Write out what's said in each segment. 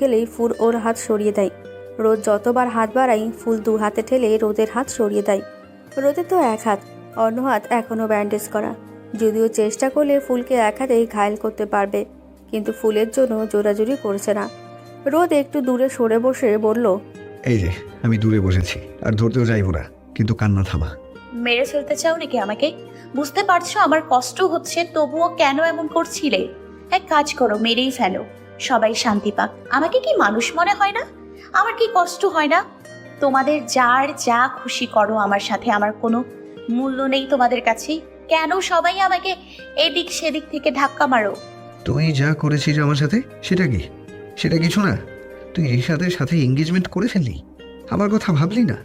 গেলেই ফুল ওর হাত সরিয়ে দেয়। রোদ যতবার হাত বাড়াই ফুল দু হাতে ঠেলে রোদের হাত সরিয়ে দেয়। রোদের তো এক হাত, অন্য হাত এখনও ব্যান্ডেজ করা। যদিও চেষ্টা করলে ফুলকে এক হাতেই ঘায়েল করতে পারবে, কিন্তু ফুলের জন্য জোরাজুরি করছে না। রোদ একটু দূরে সরে বসে বলল, এই যে আমি দূরে বসেছি, আর ধরতেও যাইব না, কিন্তু কান্না থামা। মেরে ফেলতে চাও নাকি আমাকে? বুঝতে পারছো আমার কষ্ট হচ্ছে, তবুও কেন এমন করছিলে? এক কাজ করো, মেরেই ফেলো, সবাই শান্তি পাক। আমাকে কি মানুষ মনে হয় না? আমার কি কষ্ট হয় না? তোমাদের যার যা খুশি করো আমার সাথে, আমার কোনো মূল্য নেই তোমাদের কাছে। কেন সবাই আমাকে এদিক সেদিক থেকে ধাক্কা মারো? তুই যা করেছিস আমার সাথে সেটা কিছু না। তুই রিশাদের সাথে এঙ্গেজমেন্ট করে ফেললি, আমার কথা ভাবলি না?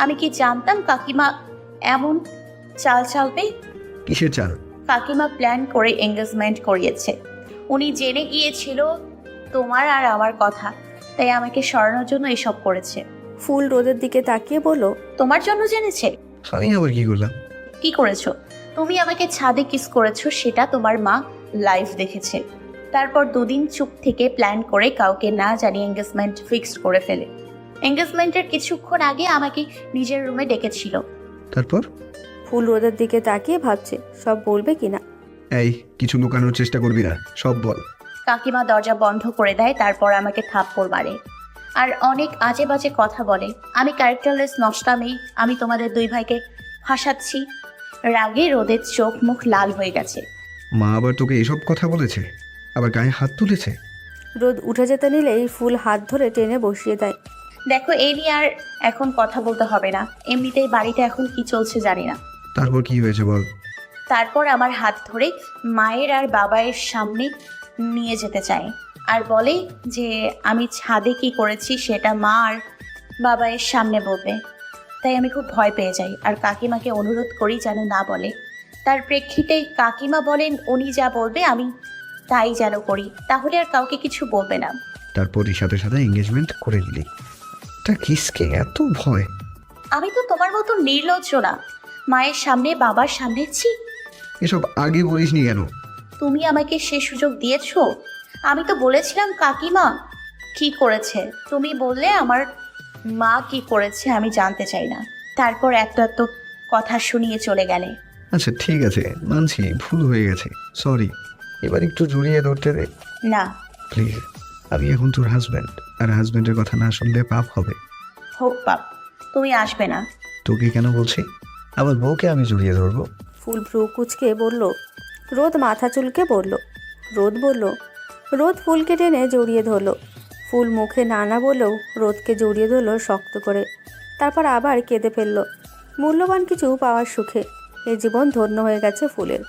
আমি কি জানতাম কাকিমা এমন চাল চালবে? কিসের চাল? কাকিমা প্ল্যান করে এঙ্গেজমেন্ট করিয়েছে। উনি জেনে গিয়েছিল তোমার আর আমার কথা, তাই আমাকে সরানোর জন্য এসব করেছে। ফুল রোদের দিকে তাকিয়ে বলল, তোমার জন্য জেনেছে? আমি আবার কি করলাম? কি করেছো? তুমি আমাকে ছাদে কিস করেছো, সেটা তোমার মা লাইভ দেখেছে। তারপর দুদিন চুপ থেকে প্ল্যান করে কাউকে না জানিয়ে এঙ্গেজমেন্ট ফিক্সড করে ফেলে। এঙ্গেজমেন্টের কিছুক্ষণ আগে আমাকে নিজের রুমে ডেকেছিল। তারপর? ফুল রোদের দিকে তাকিয়ে ভাবছে সব বলবে কিনা। এই, কিছু লুকানোর চেষ্টা করবি না, সব বল। কাকিমা দরজা বন্ধ করে দেয়, তারপর আমাকে থাপ্পড় মারে আর অনেক আজে বাজে কথা বলে। আমি ক্যারেক্টারলেস নষ্টামি, আমি তোমাদের দুই ভাইকে ফাঁসাচ্ছি। রাগে রোদের চোখ মুখ লাল হয়ে গেছে। মা আবার তোকে এসব কথা বলেছে, আবার গায়ে হাত তুলেছে? রোদ উঠে যেতে নিলেই ফুল হাত ধরে টেনে বসিয়ে দেয়। দেখো, এই নিয়ে আর এখন কথা বলতে হবে না। এমনিতেই বাড়িতে এখন কি চলছে জানি না। তারপর কি হয়েছে বল। তারপর আমার হাত ধরে মায়ের আর বাবায়ের সামনে নিয়ে যেতে চায় আর বলে যে আমি ছাদে কি করেছি সেটা মা আর বাবায়ের সামনে বলবে। তাই আমি খুব ভয় পেয়ে যাই আর কাকিমাকে অনুরোধ করি যেন না বলে। তার প্রেক্ষিতে কাকিমা বলেন উনি যা বলবে আমি তাই যেন করি, তাহলে আর কাউকে কিছু বলবে না। তারপর রিশাদের সাথে এঙ্গেজমেন্ট করে দিলি? তা কিসকে এত ভয়? আমি তো তোমার মতো নির্লজ্জ না। মায়ের সামনে বাবার সামনে ছি। এসব আগে বলিসনি কেন? তুমি আমাকে সে সুযোগ দিয়েছো। আমি তো বলেছিলাম কাকিমা কি করেছে, তুমি বললে আমার মা কি করেছে আমি জানতে চাই না। তারপর এত এত কথা শুনিয়ে চলে গেলে। আচ্ছা ঠিক আছে, মানছি ভুল হয়ে গেছে, সরি। এবার একটু জড়িয়ে ধরতে দে না। প্লিজ। আমি এখন তোর হাজব্যান্ড, আর হাজব্যান্ডের কথা না শুনলে পাপ হবে। হোক পাপ, তুমি আসবে না। তোকে কেন বলছি? আমার বউকে আমি জড়িয়ে ধরবো? ফুল ভ্রু কুচকে বলল। রোদ মাথা চুলকে বলল। রোদ ফুলকে টেনে জড়িয়ে ধরল। ফুল মুখে না বলেও রোদকে জড়িয়ে ধরল শক্ত করে। তারপর আবার কেঁদে ফেলল। মূল্যবান কিছু পাওয়ার সুখে এ জীবন ধন্য হয়ে গেছে ফুলের।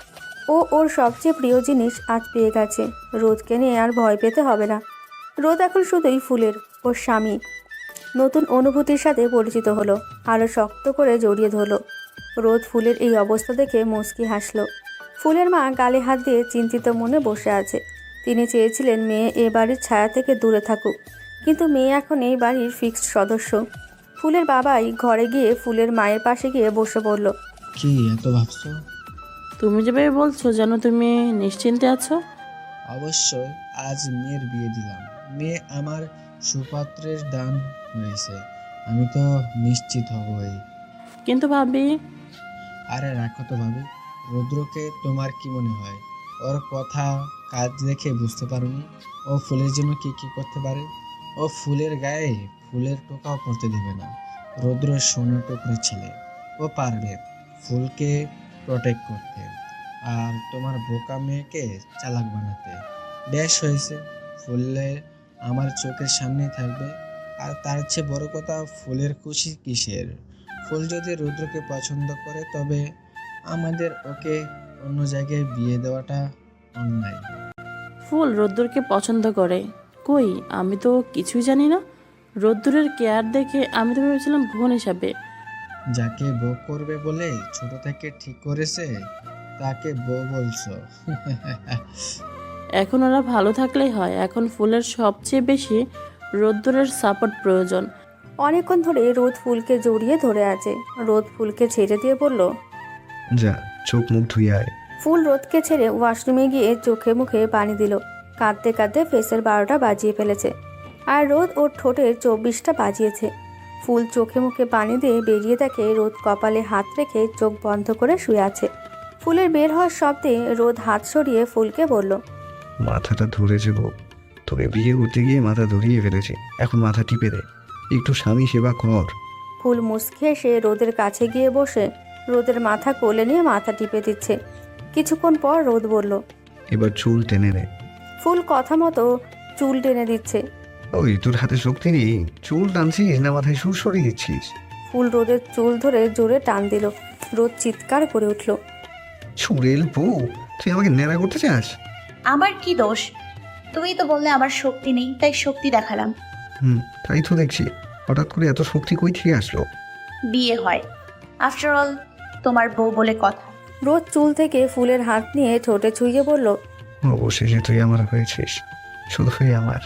ওর সবচেয়ে প্রিয় জিনিস আজ পেয়ে গেছে। রোদকে নিয়ে আর ভয় পেতে হবে না। রোদ এখন শুধুই ফুলের, ওর স্বামী। নতুন অনুভূতির সাথে পরিচিত হলো, আরও শক্ত করে জড়িয়ে ধরল। রোদ ফুলের এই অবস্থা দেখে মুচকি হাসল। ফুলের মা গালে হাত দিয়ে চিন্তিত মনে বসে আছে। তিনি চেয়েছিলেন মেয়ে এ বাড়ির ছায়া থেকে দূরে থাকুক, কিন্তু মেয়ে এখন এই বাড়ির ফিক্সড সদস্য। ফুলের বাবাই ঘরে গিয়ে ফুলের মায়ের পাশে গিয়ে বসে পড়ল। কি এত ভাবছো? তুমি যেভাবে বলছো যেন তুমি নিশ্চিন্তে আছো। অবশ্যই, আজ মেয়ের বিয়ে দিলাম, মেয়ে আমার সুপাত্রের দান হয়েছে, আমি তো নিশ্চিত হবই। কিন্তু ভাবি, আরে রাখো তো ভাবি। রুদ্রকে তোমার কি মনে হয়? ওর কথা কাজ দেখে বুঝতে পারোনি ও ফুলের জন্য কি কি করতে পারে? ও ফুলের গায়ে ফুলের টোকাও পড়তে দেবে না। রুদ্র সোনা টুকরো ছেলে, ও পারবে ফুলকে প্রোটেক্ট করতে আর তোমার বোকা মেয়েকে চালাক বানাতে। বেশ হয়েছে, ফুলে আমার চোখের সামনেই থাকবে। আর তার চেয়ে বড় কথা, ফুলের খুশি কিসের? ফুল যদি রুদ্রকে পছন্দ করে তবে আমাদের ওকে অন্য জায়গায় বিয়ে দেওয়াটা অন্যায়। ফুল রোদ্দুরকে পছন্দ করে? কই, আমি তো কিছুই জানি না। রোদ্দুরের কেয়ার দেখে আমি তো ভেবেছিলাম বোন হিসাবে। যাকে বউ করবে বলে ছোট থেকে ঠিক করেছে তাকে বউ বলছো? এখন ওরা ভালো থাকলেই হয়। এখন ফুলের সবচেয়ে বেশি রোদ্দুরের সাপোর্ট প্রয়োজন। অনেকক্ষণ ধরে রোদ ফুলকে জড়িয়ে ধরে আছে। রোদ ফুলকে ছেড়ে দিয়ে বলল, যা, চোখ মুখ ধুয়ে আয়। ফুল রোদকে ছেড়ে ওয়াশরুমে গিয়ে চোখে মুখে পানি দিল। কাঁদতে কাঁদতে ফেসের 12টা বাজিয়ে ফেলেছে, আর রোদ ওর ঠোঁটের 24টা বাজিয়েছে। ফুল চোখে মুখে পানি দিয়ে বেরিয়ে দেখে রোদ কপালে হাত রেখে চোখ বন্ধ করে শুয়ে আছে। ফুলের বের হওয়ার শব্দে রোদ হাত সরিয়ে ফুলকে বলল, মাথাটা ধরেছে বউ, তোকে বিয়ে করতে গিয়ে মাথা ধরিয়ে ফেলেছে, এখন মাথা টিপে দে, একটু স্বামী সেবা কর। ফুল মুচকে এসে রোদের কাছে গিয়ে বসে রোদের মাথা কোলে নিয়ে মাথা টিপে দিচ্ছে। কিছুক্ষণ পর রোদ বলল, এবার চুল টেনে দে। ফুল কথা মতো চুল টেনে দিচ্ছে। ওই তোর হাতে শক্তি নেই, চুল টানছিস না মাথায় সুর সরিয়ে দিচ্ছিস? ফুল রোদের চুল ধরে জোরে টান দিল। রোদ চিৎকার করে উঠল, চুড়েল বউ, তুই আমাকে ন্যাড়া করতে চাস? আমার কি দোষ? তুমি তো বললে আমার শক্তি নেই, তাই শক্তি দেখালাম। তাই তো দেখছি, হঠাৎ করে এত শক্তি কই থেকে আসলো? বিয়ে হয়, আফটার অল তোমার বউ বলে কথা। রোদ চুল থেকে ফুলের হাত নিয়ে ঠোঁটে ছুঁয়ে বলল, অবশেষে তুই আমার হয়েছিস, শুধুই আমার,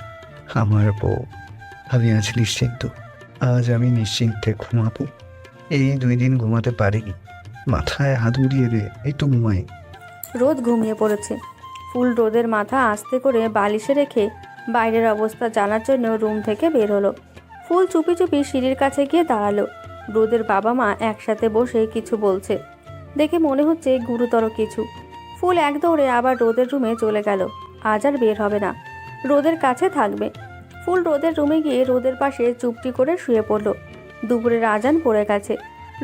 আমার বউ। আমি আজ নিশ্চিন্ত, আজ আমি নিশ্চিন্তে ঘুমাবো। এই 2 দিন ঘুমাতে পারিনি, মাথায় হাত উড়িয়ে দে, একটু ঘুমাই। রোদ ঘুমিয়ে পড়েছে। ফুল রোদের মাথা আস্তে করে বালিশে রেখে বাইরের অবস্থা জানার জন্য রুম থেকে বের হলো। ফুল চুপি চুপি সিঁড়ির কাছে গিয়ে দাঁড়ালো। রোদের বাবা মা একসাথে বসে কিছু বলছে দেখে মনে হচ্ছে গুরুতর কিছু। ফুল এক দৌড়ে আবার রোদের রুমে চলে গেল। আজ আর বের হবে না, রোদের কাছে থাকবে। ফুল রোদের রুমে গিয়ে রোদের পাশে চুপটি করে শুয়ে পড়ল। দুপুরের আজান পড়ে গেছে।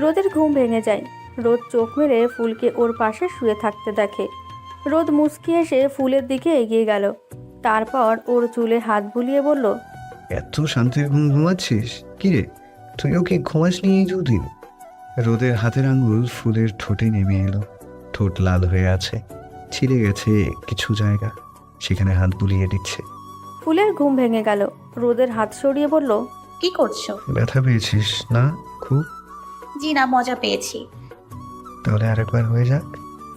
রোদের ঘুম ভেঙে যায়। রোদ চোখ মেরে ফুলকে ওর পাশে শুয়ে থাকতে দেখে। রোদ মুচকি এসে ফুলের দিকে এগিয়ে গেল। তারপর ওর চুলে হাত বুলিয়ে বলল, এত শান্তির ঘুম ঘুমাচ্ছিস কিরে? তুইও কি ঘুমাসনি এই 2 দিন? রোদের হাতের আঙ্গুল ফুলের ঠোঁটে নেমে এলো। ঠোঁট লাল হয়ে আছে, ছিঁড়ে গেছে কিছু জায়গা, সেখানে হাত বুলিয়ে দিচ্ছে। ফুলের ঘুম ভেঙে গেল। রোদের হাত সরিয়ে বলল, কি করছো? ব্যথা পেয়েছিস না খুব? জি না, মজা পেয়েছি। তাহলে আরেকবার হয়ে যাক।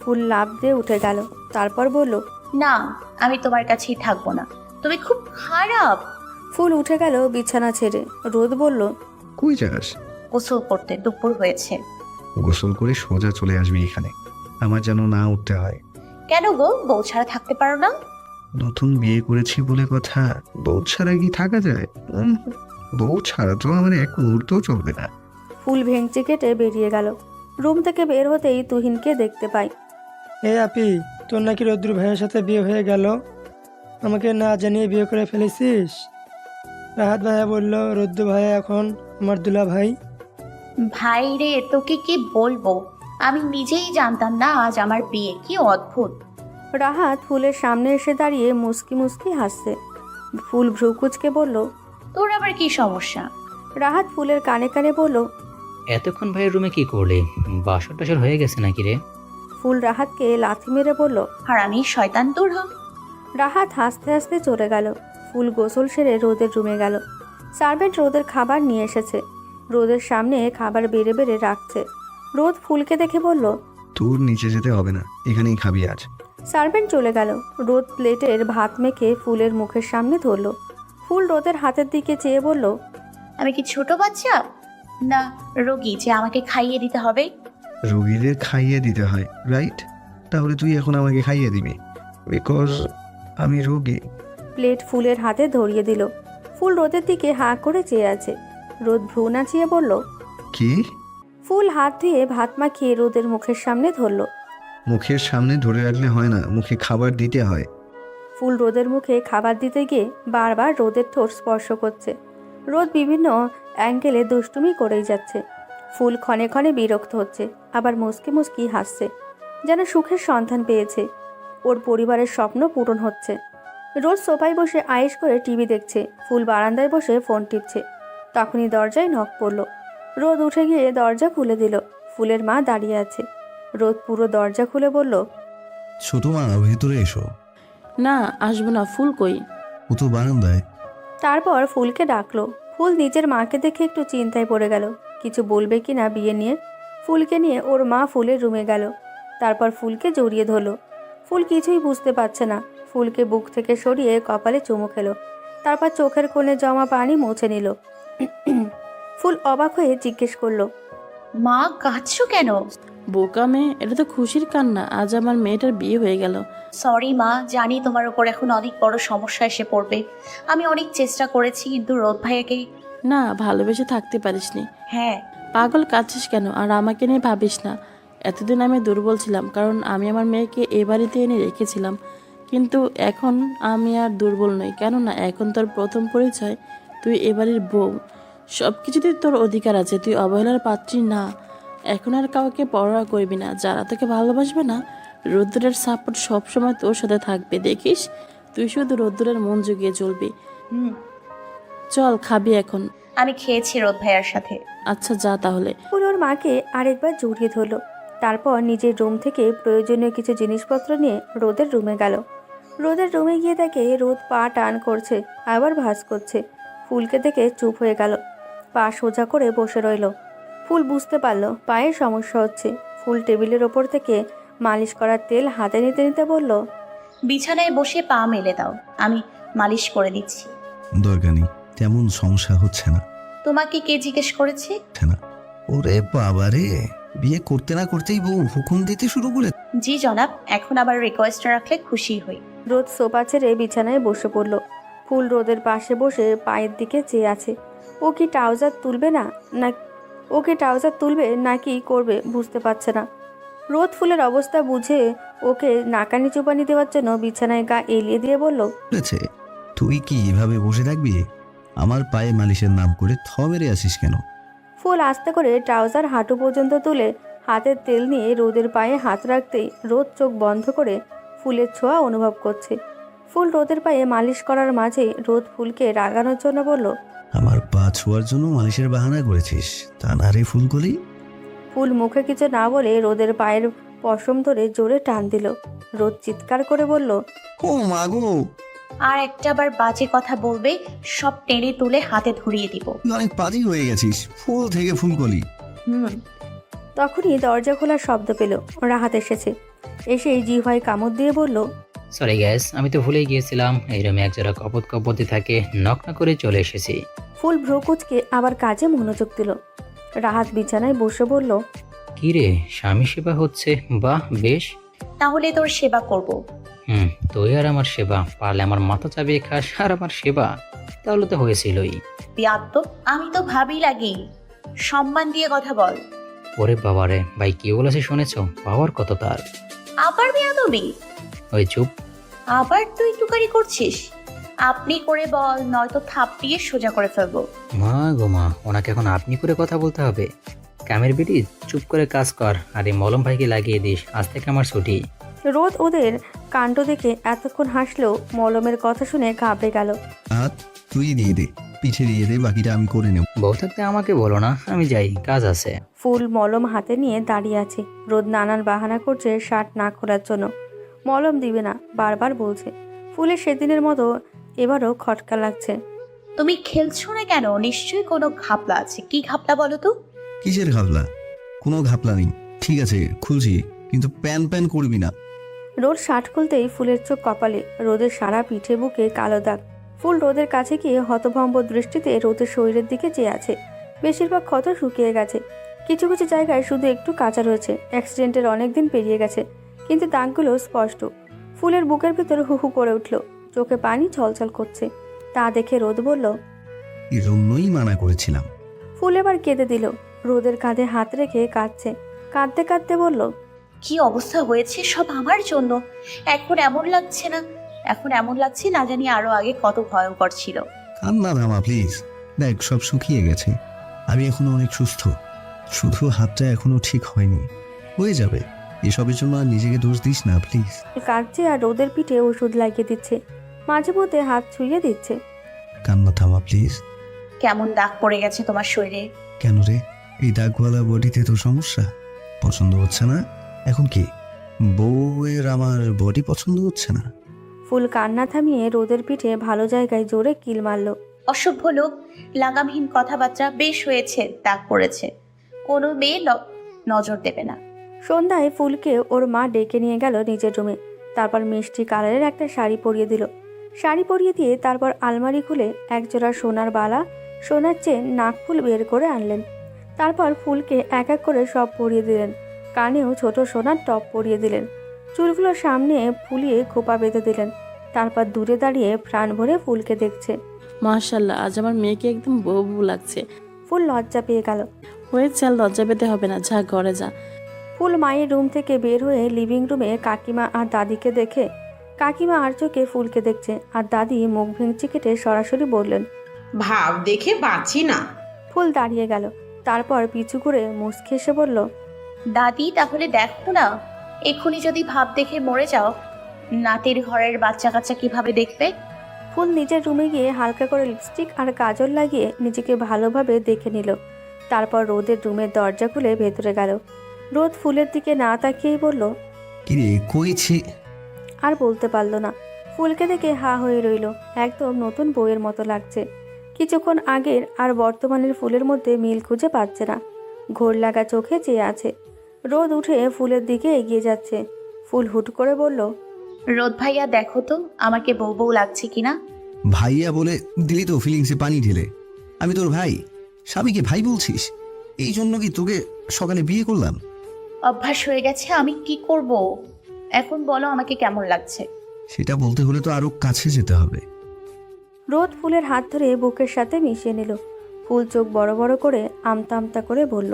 ফুল লাফ দিয়ে উঠে গেল। তারপর বলল, না, আমি তোমার কাছেই থাকবো না, তুমি খুব খারাপ। ফুল উঠে গেল বিছানা ছেড়ে। রোদ বলল, কই যাস? গোসল করতে, দুপুর হয়েছে। গোসল করে সোজা চলে আসবি এখানে, আমার যেন না উঠতে হয়। কেন গো, বউ ছাড়া থাকতে পারো না? নতুন বিয়ে করেছি বলে কথা, বউ ছাড়া কি থাকা যায়? বউ ছাড়া তো আমার এক মুহূর্তও চলবে না। ফুল ভেঙচি কেটে বেরিয়ে গেল। রুম থেকে বের হতেই তুহিনকে দেখতে পাই। আপি, তোর নাকি রদ্রু ভাইয়ের সাথে বিয়ে হয়ে গেল, আমাকে না জানিয়ে বিয়ে করে ফেলেছিস? রাহাত ভাইয়া বলল রদ্রু ভাইয়া এখন আমার দুলা ভাই। ভাই রে, তোকে কি বলবো, আমি নিজেই জানতাম না আজ আমার বিয়ে। কি অদ্ভুত। রাহাত ফুলের সামনে এসে দাঁড়িয়ে মুস্কি মুস্কি হাসছে। ফুল ভ্রুকুচকে বলল, তোর আবার কি সমস্যা? রাহাত ফুলের কানে কানে বলল, এতক্ষণ ভাইয়ের রুমে কি করলি? বাসর টাসর হয়ে গেছে নাকি রে? ফুল রাহাতকে লাথি মেরে বলল, আর আমি শয়তান, দূর হ। রাহাত হাসতে হাসতে চলে গেল। ফুল গোসল সেরে রোদের রুমে গেল। সার্ভেন্ট রোদের খাবার নিয়ে এসেছে। রোদের সামনে খাবার বেড়ে বেড়ে রাখছে। রোদ ফুলকে দেখে বলল, তোর নিচে যেতে হবে না, এখানেই খাবি আজ। সার্ভেন্ট চলে গেল। রোদ প্লেটের ভাত মেখে ফুলের মুখের সামনে ধরল। ফুল রোদের হাতের দিকে চেয়ে বলল, আমি কি ছোট বাচ্চা না রোগী যে আমাকে খাইয়ে দিতে হবে? রোগীদের খাইয়ে দিতে হয়, রাইট? তাহলে তুই এখন আমাকে খাইয়ে দিবি, বিকজ আমি রোগী। প্লেট ফুলের হাতে ধরিয়ে দিল। ফুল রোদের দিকে হাঁ করে চেয়ে আছে। রোদ ভ্রু নাচিয়ে বলল, কি? ফুল হাত ধুয়ে ভাত মাখিয়ে রোদের মুখের সামনে ধরল। মুখের সামনে ধরে রাখলে হয় না, মুখে খাবার দিতে হয়। ফুল রোদের মুখে খাবার দিতে গিয়ে বারবার রোদের ঠোঁট স্পর্শ করছে। রোদ বিভিন্ন অ্যাঙ্গেলে দুষ্টুমি করেই যাচ্ছে। ফুল ক্ষণে ক্ষণে বিরক্ত হচ্ছে, আবার মুসকি মুসকি হাসছে, যেন সুখের সন্ধান পেয়েছে। ওর পরিবারের স্বপ্ন পূরণ হচ্ছে। রোজ সোফায় বসে আয়েশ করে টিভি দেখছে। ফুল বারান্দায় বসে ফোন টিপছে। তখনই দরজায় নক পড়ল। রোদ উঠে গিয়ে দরজা খুলে দিল। ফুলের মা দাঁড়িয়ে আছে। রোদ পুরো দরজা খুলে বলল, ছোট মা, ভেতরে এসো। না, আসবো না। ফুল কই? ও তো বারান্দায়। তারপর ফুলকে ডাকলো। ফুল নিজের মাকে দেখে একটু চিন্তায় পড়ে গেল, কিছু বলবে কি না বিয়ে নিয়ে। ফুলকে নিয়ে ওর মা ফুলের রুমে গেল। তারপর ফুলকে জড়িয়ে ধরলো। ফুল কিছুই বুঝতে পারছে না। ফুলকে বুক থেকে সরিয়ে কপালে চুমু খেলো। তারপর চোখের কোণে জমা পানি মুছে নিল। ফুল অবাক হয়ে জিজ্ঞেস করলো, মা, কাঁদছো কেন? বোকা মেয়ে, এটা তো খুশির কান্না, আজ আমার মেয়েটার বিয়ে হয়ে গেল। সরি মা, জানি তোমার উপর এখন অনেক বড় সমস্যা এসে পড়বে। আমি অনেক চেষ্টা করেছি, কিন্তু রোদ ভাইয়াকে। না, ভালোবেসে থাকতে পারিসনি। হ্যাঁ, পাগল কাঁদছিস কেন? আর আমাকে নিয়ে ভাবিস না। এতদিন আমি দুর্বল ছিলাম, কারণ আমি আমার মেয়েকে এ বাড়িতে এনে রেখেছিলাম। কিন্তু এখন আমি আর দুর্বল নই, কেননা এখন তোর প্রথম পরিচয়, তুই এ বাড়ির বউ। সব কিছুতেই তোর অধিকার আছে, তুই অবহেলার পাত্রী না। এখন আর কাউকে পরোয়া করবি না, যারা তোকে ভালোবাসবে না। রোদ্দুরের সাপোর্ট সবসময় তোর সাথে থাকবে, দেখিস। তুই শুধু রোদ্দুরের মন জুগিয়ে চলবি। হুম, চল, খাবি এখন? আমি খেয়েছি রোদ ভাইয়ার সাথে। আচ্ছা, যা তাহলে। ফুল ওর মাকে আরেকবার জড়িয়ে ধরলো। তারপর নিজের রুম থেকে প্রয়োজনীয় কিছু জিনিসপত্র নিয়ে রোদের রুমে গেল। রোদের রুমে গিয়ে দেখে রোদ পা টান করছে, আবার ভাঁজ করছে। ফুলকে দেখে চুপ হয়ে গেল, পা সোজা করে বসে রইল। ফুল বুঝতে পারলো পায়ের সমস্যা হচ্ছে। ফুল টেবিলের ওপর থেকে মালিশ করার তেল হাতে নিতে নিতে বলল, বিছানায় বসে পা মেলে দাও, আমি মালিশ করে দিচ্ছি। দরকার নেই, তেমন সমস্যা হচ্ছে না। তোমাকে কে জিজ্ঞেস করেছে? না। ওরে বাবারে, বিয়ে করতে না করতেই বউ হুকুম দিতে শুরু করে। জি জনাব, এখন আবার রিকোয়েস্ট রাখলে খুশি হই। রোদ সোফা ছেড়ে বিছানায় বসে পড়ল। ফুল রোদের পাশে বসে পায়ের দিকে চেয়ে আছে। ও কি ট্রাউজার তুলবে নাকি করবে বুঝতে পারছে না। রোদ ফুলের অবস্থা বুঝে ওকে নাকানি চুপানি দেওয়ার জন্য বিছানায় গা এলিয়ে দিয়ে বলল, বলেছে তুই কি এভাবে বসে থাকবি? আমার পায়ে মালিশের নাম করে থ মেরে আসিস কেন? ফুল আস্তে করে ট্রাউজার হাঁটু পর্যন্ত তুলে হাতের তেল নিয়ে রোদের পায়ে হাত রাখতেই রোদ চোখ বন্ধ করে ফুলের ছোঁয়া অনুভব করছে। ফুল রোদের পায়ে মালিশ করার মাঝে রোদ ফুলকে রাগানোর জন্য বলল, আমার পা ছোঁয়ার জন্য মালিশের বাহানা করেছিস, তা না রে ফুলকলি? ফুল মুখে কিছু না বলে রোদের পায়ের পশম ধরে জোরে টান দিল। রোদ চিৎকার করে বলল, ও মাগো, আর একটা বার বাজে কথা বলবে, সব টেনে তুলে হাতে ধরিয়ে দিব। তুই অনেক পাজি হয়ে গেছিস, ফুল থেকে ফুলকলি। হুম, তখনই দরজা খোলার শব্দ পেল। রাহাত এসেছে। এসেই জিহ্বায় কামড় দিয়ে বলল, সরি গ্যাস, আমি তো ভুলেই গিয়েছিলাম এই রুমে একজোড়া কপোতি থাকে, নক না করে চলে এসেছি। ফুল ভ্রকুচকে আবার কাজে মনোযোগ দিল। রাহাত বিছানায় বসে বলল, কি রে, স্বামী সেবা হচ্ছে? বাহ, বেশ। তাহলে তোর সেবা করব। তুই আর আমার সেবা, পারলে আমার মাথা চাবিয়ে খাস আর আমার সেবা, তাহলে তো হয়েছিলই। বিয়াদ্দব, আমি তো ভাবি লাগি। সম্মান দিয়ে কথা বল। ওরে বাবারে, ভাই কি বলেছে শুনেছ? পাওয়ার কত তার। আবার বিয়াদবি? ওই চুপ। আবার তুই টুকারি করছিস? আপনি করে বল, নয়তো থাপড়িয়ে সোজা করে ফেলবো। মা গো মা, ওনাকে এখন আপনি করে কথা বলতে হবে? কামের বেটি, চুপ করে কাজ কর, আর এই মলম ভাইকে লাগিয়ে দিস, আজ থেকে আমার ছুটি। রোদ ওদের কাণ্ড দেখে এতক্ষণ হাসলেও মলমের কথা শুনে ঘাবড়ে গেল। হাত তুই দিয়ে দে, পিঠে দিয়ে দে, বাকিটা আমি করে নেব। বউ থাকতে আমাকে বলো না, আমি যাই, কাজ আছে। ফুল মলম হাতে নিয়ে দাঁড়িয়ে আছে। রোদ নানান বাহানা করছে শার্ট না খোলার জন্য। মলম দিবে না বারবার বলছে। ফুলের সেদিনের মতো এবারও খটকা লাগছে। তুমি খেলছো না কেন? নিশ্চয়ই কোনো ঘাপলা আছে। কি ঘাপলা বলো তো? কিসের ঘাপলা? কোনো ঘাপলা নেই। ঠিক আছে, খুলছি, কিন্তু প্যান প্যান করবি না। রোদ শার্ট খুলতেই ফুলের চোখ কপালে, রোদের সারা পিঠে বুকে কালো দাগ। ফুল রোদের কাছে গিয়ে হতভম্ব দৃষ্টিতে রোদের শরীরের দিকে চেয়ে আছে। বেশিরভাগ ক্ষত শুকিয়ে গেছে, কিছু কিছু জায়গায় শুধু একটু কাঁচা রয়েছে। অ্যাক্সিডেন্টের অনেক দিন পেরিয়ে গেছে, কিন্তু দাগগুলো স্পষ্ট। ফুলের বুকের ভিতর হু হু করে উঠল, চোখে পানি ছলছল করছে। তা দেখে রোদ বলল, এই জন্যই মানা করেছিলাম। ফুল এবার কেঁদে দিল। রোদের কাঁধে হাত রেখে কাঁদছে। কাঁদতে কাঁদতে বলল, কি অবস্থা হয়েছে সব আমার জন্য। এখন এমন লাগছে না জানি আরো আগে কত ভয়ঙ্কর ছিল। কান্না থামা প্লিজ। দেখ, সব শুকিয়ে গেছে, আমি এখনো অনেক সুস্থ, শুধু হাতটা এখনো ঠিক হয়নি, হয়ে যাবে। এসবের জন্য আর নিজেকে দোষ দিস না প্লিজ। কাঁদছে আর রোদের পিঠে ওষুধ লাগিয়ে দিচ্ছে, মাঝে মধ্যে হাত ছুঁয়ে দিচ্ছে। কান্না থামা প্লিজ। কেমন দাগ পড়ে গেছে তোমার শরীরে? কেন রে, এই দাগওয়ালা বডিতে তো সমস্যা? পছন্দ হচ্ছে না? এখন কি বউয়ের আমার বডি পছন্দ হচ্ছে না? ফুল কান্না থামিয়ে রোদের পিঠে ভালো জায়গায় জোরে কিল মারল। অসভ্য লোক, লাগামহীন কথাবার্তা। বেশ হয়েছে, দাগ পড়েছে, কোনো মেয়ে নজর দেবে না। সন্ধ্যায় ফুলকে ওর মা ডেকে নিয়ে গেল নিজের রুমে। তারপর মিষ্টি কালারের একটা শাড়ি পরিয়ে দিল। শাড়ি পরিয়ে দিয়ে তারপর আলমারি খুলে একজোড়া সোনার বালা, সোনার চেন, নাকফুল বের করে আনলেন। তারপর ফুলকে এক এক করে সব পরিয়ে দিলেন। কানেও ছোট সোনার টপ পরিয়ে দিলেন। চুলগুলো সামনে ফুলিয়ে খোপা বেঁধে দিলেন। তারপর দূরে দাঁড়িয়ে প্রাণ ভরে ফুলকে দেখছে। মাশাল্লাহ, আজ আমার মেয়েকে একদম বউ বউ লাগছে। ফুল লজ্জা পেয়ে গেল। হয়েছে, আর লজ্জা পেতে হবে না, যা ঘরে যা। ফুল মায়ের রুম থেকে বের হয়ে লিভিং রুমে কাকিমা আর দাদিকে দেখে কাকিমা আর চোখে ফুলকে দেখছে, আর দাদি মুখ ভেঙচি কেটে সরাসরি বললেন, ভাব দেখে বাঁচি না। ফুল দাঁড়িয়ে গেল। তারপর পিছু করে মুচকে এসে বলল, দাদি তাহলে দেখো না, এক্ষুনি যদি ভাব দেখে মরে যাও, নাতির ঘরের বাচ্চা কাচ্চা কিভাবে দেখবে? ফুল নিজের রুমে গিয়ে হালকা করে লিপস্টিক আর কাজল লাগিয়ে নিজেকে ভালোভাবে দেখে নিল। তারপর রোদের রুমের দরজা খুলে ভেতরে গেল। রোদ ফুলের দিকে না তাকিয়েই বলল, কিরে কইছি। আর বলতে পারল না। ফুলকে দেখে হা হয়ে রইল। একদম নতুন বইয়ের মতো লাগছে। কিছুক্ষণ আগের আর বর্তমানের ফুলের মধ্যে মিল খুঁজে পাচ্ছে না। ঘোর লাগা চোখে চেয়ে আছে। রোদ উঠে ফুলের দিকে এগিয়ে যাচ্ছে। ফুল হুট করে বলল, রোদ ভাইয়া দেখো তো আমাকে বউ বউ লাগছে কিনা। ভাইয়া বলে দিলি তো ফিলিংসে পানি ঢেলে। আমি তোর ভাই, স্বামীকে ভাই বলছিস? এই জন্য কি তোকে সকালে বিয়ে করলাম? অভ্যাস হয়ে গেছে, আমি কি করব? এখন বলো আমাকে কেমন লাগছে। সেটা বলতে হলে তো আরো কাছে যেতে হবে। রোদ ফুলের হাত ধরে বুকের সাথে মিশিয়ে নিল। ফুল চোখ বড় বড় করে আমতা আমতা করে বলল,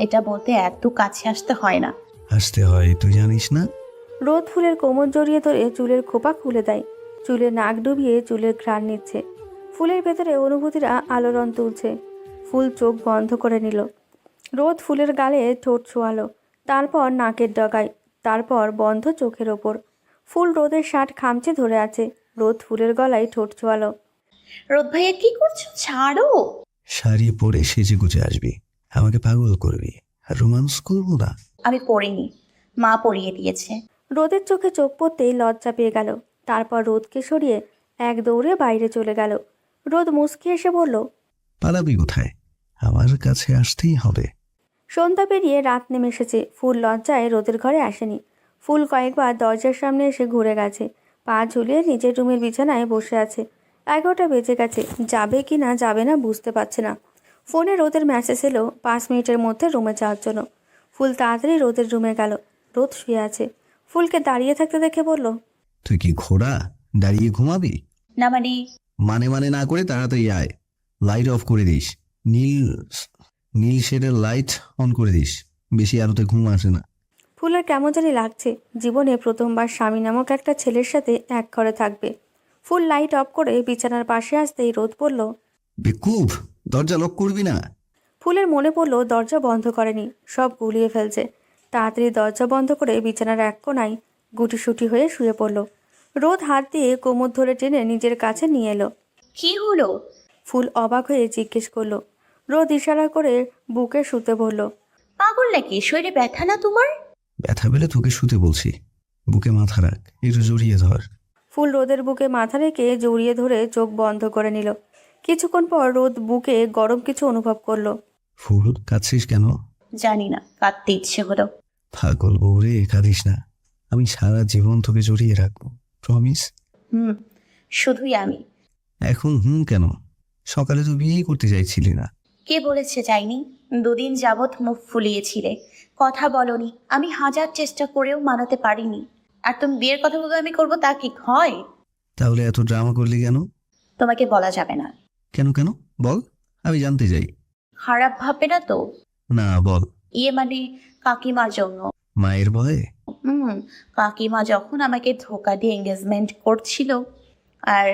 এটা বলতে এত কাছে আসতে হয় না। আসতে হয়, তুই জানিস না? রোদ ফুলের কোমর জড়িয়ে ধরে চুলের খোপা খুলে দেয়। চুলে নাক ডুবিয়ে চুলের ঘ্রাণ নিচ্ছে। ফুলের ভেতরে অনুভূতিরা আলোড়ন তুলছে। ফুল চোখ বন্ধ করে নিল। রোদ ফুলের গালে ঠোঁট ছোঁয়ালো, তারপর নাকের ডগায়, তারপর বন্ধ চোখের ওপর। ফুল রোদের শার্ট খামচে ধরে আছে। রোদ ফুলের গলায় ঠোঁট ছোঁয়ালো। রোদ ভাইয়া কি করছো? ছাড়ো। শাড়ি পরে সেজে গুজে আসবি, আমাকে পাগল করবি, আর রোমান্স করবো না? আমি পড়িনি, মা পড়িয়ে দিয়েছে। রোদের চোখে চোখ পড়তেই লজ্জা পেয়ে গেল। তারপর রোদকে সরিয়ে এক দৌড়ে বাইরে চলে গেল। রোদ মুচকি এসে বলল, পালাবি কোথায়? আমার কাছে আসতেই হবে। সন্ধ্যা পেরিয়ে রাত নেমে এসেছে। ফুল লজ্জায় রোদের ঘরে আসেনি। ফুল কয়েকবার দরজার সামনে এসে ঘুরে গেছে। পা ঝুলিয়ে নিজের রুমের বিছানায় বসে আছে। 11টা বেজে গেছে। যাবে কি না যাবে না বুঝতে পারছে না। ফোনে রোদের মেসেজ এলো 5 মিনিটের মধ্যে রুমে যাওয়ার জন্য। ফুল তাড়াতাড়ি রোদের রুমে গেল। রোদ শুয়ে আছে। ফুলকে দাঁড়িয়ে থাকতে দেখে বলল, তুই কি ঘোড়া, দাঁড়িয়ে ঘুমাবি? না মানে? মানে না করে তাড়াতাড়ি আয়। লাইট অফ করে দিস। নীল নীল শেডের লাইট অন করে দিস। বেশি আলোতে ঘুম আসে না। ফুলের কেমন জানি লাগছে। জীবনে প্রথমবার স্বামী নামক একটা ছেলের সাথে এক ঘরে থাকবে। ফুল লাইট অফ করে বিছানার পাশে আসতেই রোদ বলল, বেকুব, দরজা লক করবি না? ফুলের মনে পড়লো দরজা বন্ধ করেনি, সব গুলিয়ে ফেলছে। তাড়াতাড়ি দরজা বন্ধ করে বিছানার এক কোণায় গুটিসুটি হয়ে শুয়ে পড়ল। রোদ হাত দিয়ে কোমর ধরে টেনে নিজের কাছে নিয়ে এলো। কি হলো? ফুল অবাক হয়ে জিজ্ঞেস করলো। রোদ ইশারা করে বুকে শুতে বলল, পাগল নাকি? শরীরে ব্যথা না তোমার? ব্যথা পেলে তোকে শুতে বলছি। বুকে মাথা রাখ, একটু জড়িয়ে ধর। ফুল রোদের বুকে মাথা রেখে জড়িয়ে ধরে চোখ বন্ধ করে নিল। কিছুক্ষণ পর রোদ বুকে গরম কিছু অনুভব করলো। ফুল, কাঁদছিস কেন? জানি না, কাঁদতে ইচ্ছে হলো। পাগল বউরে, কাঁদিস না। আমি সারা জীবন তোকে জড়িয়ে রাখবো, প্রমিস। শুধুই আমি। এখন কেন? সকালে তো বিয়েই করতে চাইছিলি না। কে বলেছে যাইনি? 2 দিন যাবৎ মুখ ফুলিয়েছিলে, কথা বলনি। আমি হাজার চেষ্টা করেও মানাতে পারিনি। আর তুমি বিয়ের কথা বলবে আমি করবো, তা কি হয়? তাহলে এত ড্রামা করলি কেন? তোমাকে বলা যাবে না। কেন বল, আমি জানতে চাই। খারাপ ভাববে না তো? না, বল। মানে কাকিমার জন্য। মায়ের ভয়ে? কাকিমা যখন আমাকে ধোকা দিয়ে এঙ্গেজমেন্ট করছিল আর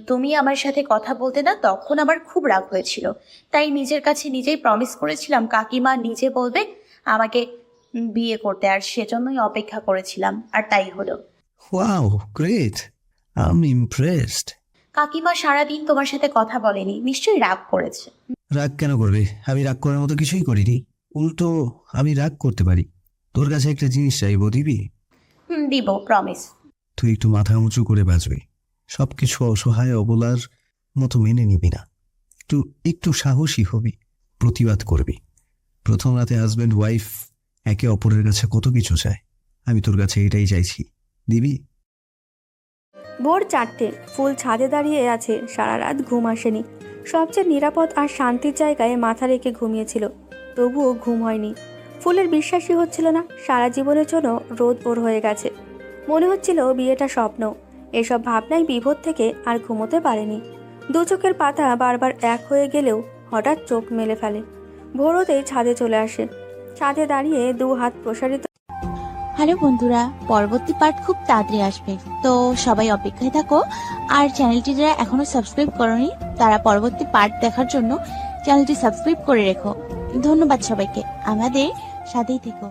তুমি আমার সাথে কথা বলতে না, তখন আমার খুব রাগ হয়েছিল। তাই নিজের কাছে নিজেই প্রমিস করেছিলাম কাকিমা নিজে বলবে আমাকে বিয়ে করতে, আর সেজন্যই অপেক্ষা করেছিলাম। আর তাই হলো। Wow, great, I am impressed. কাকিমা সারাদিন তোমার সাথে কথা বলেনি, নিশ্চয়ই রাগ করেছে। রাগ কেন করবে? আমি রাগ করার মতো কিছুই করিনি। উল্টো আমি রাগ করতে পারি। তোর কাছে একটা জিনিস চাইবো, দিবি? দিব, প্রমিস। তুই একটু মাথা উঁচু করে বাঁচবি। সবকিছু অসহায় অবলার মতো মেনে নিবি না। একটু সাহসী হবি, প্রতিবাদ করবি। প্রথম রাতে হাজব্যান্ড ওয়াইফ একে অপরের কাছে কত কিছু চায়। আমি তোর কাছে এটাই চাইছি, দিবি? ভোর 4টে। ফুল ছাদে দাঁড়িয়ে আছে। সারা রাত ঘুম আসেনি। সবচেয়ে নিরাপদ আর শান্তির জায়গায় মাথা রেখে ঘুমিয়েছিল, তবুও ঘুম হয়নি। ফুলের বিশ্বাসই হচ্ছিল না সারা জীবনের জন্য রোদ ওর হয়ে গেছে। মনে হচ্ছিল বিয়েটা স্বপ্ন। এসব ভাবনায় বিভোর থেকে আর ঘুমোতে পারেনি। দু চোখের পাতা বারবার এক হয়ে গেলেও হঠাৎ চোখ মেলে ফেলে। ভোর হতেই ছাদে চলে আসে। ছাদে দাঁড়িয়ে 2 হাত প্রসারিত। হ্যালো বন্ধুরা, পরবর্তী পার্ট খুব তাড়াতাড়ি আসবে, তো সবাই অপেক্ষায় থাকো। আর চ্যানেলটি যারা এখনো সাবস্ক্রাইব করনি তারা পরবর্তী পার্ট দেখার জন্য চ্যানেলটি সাবস্ক্রাইব করে রেখো। ধন্যবাদ সবাইকে, আমাদের সাথেই থেকো।